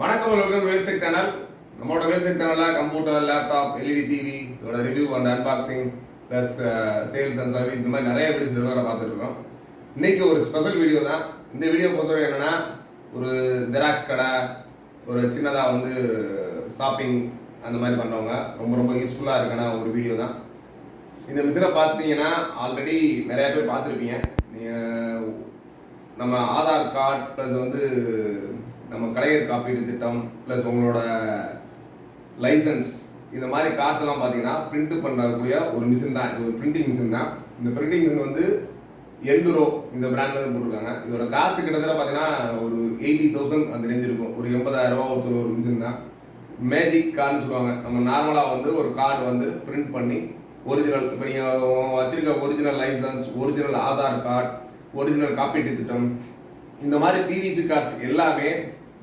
வணக்கம் welcome வேல்செக் channel. நம்மளோட வேல்செக் சேனலில் கம்ப்யூட்டர், லேப்டாப், எல்இடி டிவி இதோட review and unboxing plus sales and service இந்த மாதிரி நிறைய வீடியோஸ் ரெகுலராக பார்த்துட்டு இருக்கோம். இன்னைக்கு ஒரு ஸ்பெஷல் வீடியோ தான். இந்த வீடியோ பொறுத்தவரை என்னன்னா, ஒரு ஜெராக்ஸ் கடை, ஒரு சின்னதாக வந்து ஷாப்பிங் அந்த மாதிரி பண்ணுறவங்க ரொம்ப ரொம்ப யூஸ்ஃபுல்லாக இருக்கான ஒரு வீடியோ தான். இந்த மிஷினை பார்த்தீங்கன்னா ஆல்ரெடி நிறைய பேர் பார்த்துருப்பீங்க. நம்ம ஆதார் கார்டு ப்ளஸ் வந்து நம்ம கலைஞர் காப்பீடு திட்டம் ப்ளஸ் உங்களோட லைசன்ஸ் இந்த மாதிரி காசெல்லாம் பார்த்தீங்கன்னா பிரிண்ட் பண்ணக்கூடிய ஒரு மிஷின் தான். இது ஒரு பிரிண்டிங் மிஷின் தான். இந்த பிரிண்டிங் மிஷின் வந்து எல்டுரோ இந்த பிராண்டில் தான் போட்டிருக்காங்க. இதோட காசு கிட்டத்தட்ட பார்த்தீங்கன்னா ஒரு 80,000 அந்த ரேஞ்ச் இருக்கும். ஒரு 80,000 ரூபா ஒரு மிஷின் தான். மேஜிக் கார்டுன்னு சொல்லுவாங்க. நம்ம நார்மலாக வந்து ஒரு கார்டு வந்து பிரிண்ட் பண்ணி ஒரிஜினல், இப்போ நீங்கள் வச்சிருக்க original licence, original Aadhaar card, original காப்பீட்டு திட்டம் இந்த மாதிரி பிவிசி கார்ட்ஸ் எல்லாமே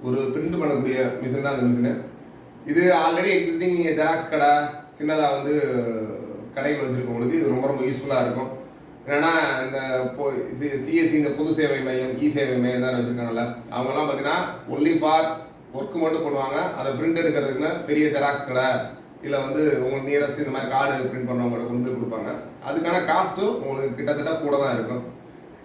ஒரு பிரிண்ட் பண்ணக்கூடிய மிஷின் தான் இந்த மிஷினு. இது ஆல்ரெடி எக்ஸிஸ்டிங் ஜெராக்ஸ் கடை, சின்னதாக வந்து கடைகள் வச்சுருக்கவங்களுக்கு இது ரொம்ப ரொம்ப யூஸ்ஃபுல்லாக இருக்கும். என்னென்னா இந்த சிஎஸ்சி இந்த பொது சேவை மையம், இ சேவை மையம் தான் வச்சுருக்காங்கல்ல, அவங்கெல்லாம் பார்த்தீங்கன்னா ஒன்லி ஃபார் ஒர்க்கு மட்டும் பண்ணுவாங்க. அதை பிரிண்ட் எடுக்கிறதுக்குன்னு பெரிய ஜெராக்ஸ் கடை இல்லை வந்து உங்களுக்கு நியரஸ்ட் இந்த மாதிரி கார்டு பிரிண்ட் பண்ணுறவங்க கொண்டு போய் கொடுப்பாங்க. அதுக்கான காஸ்ட்டும் உங்களுக்கு கிட்டத்தட்ட கூட தான் இருக்கும்.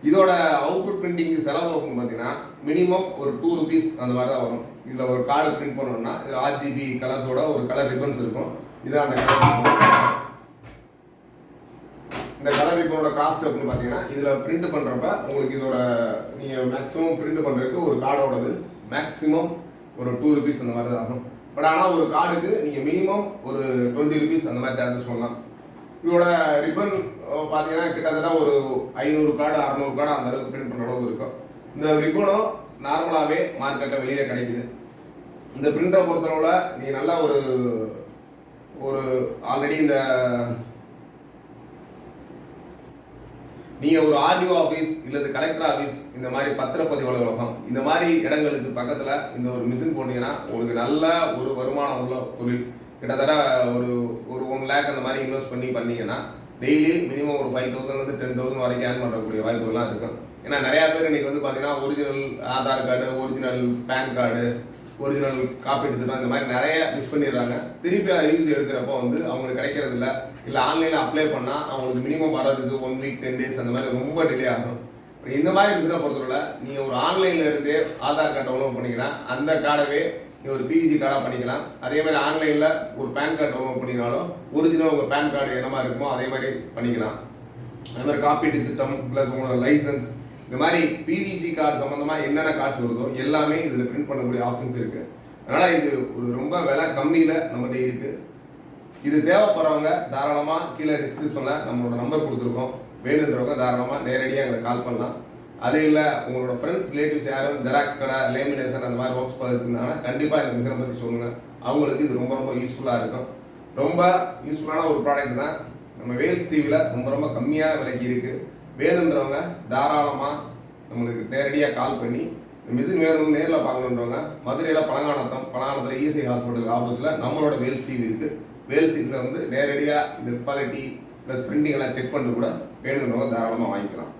இதோட அவுட்புட் பிரிண்டிங் செலவு பார்த்தீங்கன்னா மினிமம் ஒரு 2 rupees அந்த மாதிரி தான் வரும். இதில் ஒரு கார்டு பிரிண்ட் பண்ணணும்னா இதில் RGB கலர்ஸோட ஒரு கலர் ரிப்பன்ஸ் இருக்கும். இதான் அந்த கலர். இந்த கலர் ரிப்பனோட காஸ்ட் அப்படின்னு பார்த்தீங்கன்னா இதில் பிரிண்ட் பண்ணுறப்ப உங்களுக்கு இதோட நீங்கள் மேக்ஸிமம் பிரிண்ட் பண்ணுறதுக்கு ஒரு கார்டோடது மேக்ஸிமம் ஒரு 2 rupees அந்த மாதிரி தான் ஆகும். பட் ஆனால் ஒரு கார்டுக்கு நீங்கள் மினிமம் ஒரு 20 rupees அந்த மாதிரி சார்ஜஸ் பண்ணலாம். இதோட ரிப்பன் பார்த்தீங்கன்னா கிட்டத்தட்ட ஒரு 500 கார்டு 600 கார்டு அந்த அளவுக்கு பிரிண்ட் பண்ணுற அளவுக்கு இருக்கும். இந்த ரிப்பனும் நார்மலாகவே மார்க்கெட்டில் வெளியே கிடைக்குது. இந்த பிரிண்டரை பொறுத்தளவில் நீங்கள் நல்லா ஒரு ஆல்ரெடி நீங்கள் ஒரு ஆர்டிஓ ஆஃபீஸ் இல்லை கலெக்டர் ஆஃபீஸ் இந்த மாதிரி பத்திரப்பதிவு அலுவலகம் இந்த மாதிரி இடங்களுக்கு பக்கத்தில் இந்த ஒரு மிஷின் போனீங்கன்னா உங்களுக்கு நல்ல ஒரு வருமானம் உள்ள தொழில். கிட்டத்தட்ட ஒரு 1 lakh அந்த மாதிரி இன்வெஸ்ட் பண்ணீங்கன்னா டெய்லி மினிமம் ஒரு 5,000 10,000 வரைக்கும் ஏர்ன் பண்ணக்கூடிய வாய்ப்புகள்லாம் இருக்கும். ஏன்னா நிறையா பேர் இன்றைக்கி வந்து பார்த்தீங்கன்னா original Aadhaar card, original PAN card, original காப்பீட்டு திட்டம் இந்த மாதிரி நிறைய மிஸ் பண்ணிடுறாங்க. திருப்பி ரிவ்யூஸ் எடுக்கிறப்போ வந்து அவங்களுக்கு கிடைக்கிறது இல்லை ஆன்லைனில் அப்ளை பண்ணால் அவங்களுக்கு மினிமம் வர்றதுக்கு 1 week 10 days அந்த மாதிரி ரொம்ப டிலே ஆகும். இந்த மாதிரி மிஷினை பொறுத்தவரை நீங்கள் ஒரு ஆன்லைனில் இருந்தே ஆதார் கார்டு டவுன்லோட் பண்ணிங்கன்னா அந்த கார்டவே நீங்கள் ஒரு பிவிசி கார்டாக பண்ணிக்கலாம். அதே மாதிரி ஆன்லைனில் ஒரு பேன் கார்டு டவுன்லோட் பண்ணிங்கனாலும் ஒரிஜினல் உங்கள் பேன் கார்டு என்ன மாதிரி இருக்குமோ அதே மாதிரி பண்ணிக்கலாம். அதே மாதிரி காப்பீட்டு திட்டம் ப்ளஸ் உங்களோட லைசன்ஸ் இந்த மாதிரி பிவிசி கார்டு சம்மந்தமாக என்னென்ன கார்ட்ஸ் வருதோ எல்லாமே இதில் பிரிண்ட் பண்ணக்கூடிய ஆப்ஷன்ஸ் இருக்குது. அதனால் இது ஒரு ரொம்ப விலை கம்மியில் நம்மகிட்ட இருக்குது. இது தேவைப்படுறவங்க தாராளமாக கீழே டிஸ்கிரிப்ஷனில் நம்மளோட நம்பர் கொடுத்துருக்கோம். வேணுன்றவங்க தாராளமாக நேரடியாக எங்களுக்கு கால் பண்ணலாம். அது இல்லை உங்களோட ஃப்ரெண்ட்ஸ் ரிலேட்டிவ்ஸ் யாரும் ஜெராக்ஸ் கடை, லேமினேஷன் அந்த மாதிரி ஒர்க்ஸ் பார்த்துருந்தாங்கன்னா கண்டிப்பாக இந்த மிஷினை பற்றி சொல்லுங்கள். அவங்களுக்கு இது ரொம்ப ரொம்ப யூஸ்ஃபுல்லாக இருக்கும். ரொம்ப யூஸ்ஃபுல்லான ஒரு ப்ராடக்ட் தான். நம்ம வேல்ஸ் டிவியில் ரொம்ப ரொம்ப கம்மியான விலைக்கு இருக்குது. வேணுன்றவங்க தாராளமாக நம்மளுக்கு நேரடியாக கால் பண்ணி இந்த மிஷின் வேணும்னு நேரில் பார்க்கணுன்றவங்க மதுரையில் பழங்கானத்தில் இஎஸ்ஐ ஹாஸ்பிட்டலுக்கு ஆப்போசிட்டில் நம்மளோட வேல்ஸ் டிவி இருக்குது. வேல்ஸ் டிவியில் வந்து நேரடியாக இந்த குவாலிட்டி ப்ளஸ் பிரிண்டிங் எல்லாம் செக் பண்ணிட்டு கூட வேணுன்றவங்க தாராளமாக வாங்கிக்கலாம்.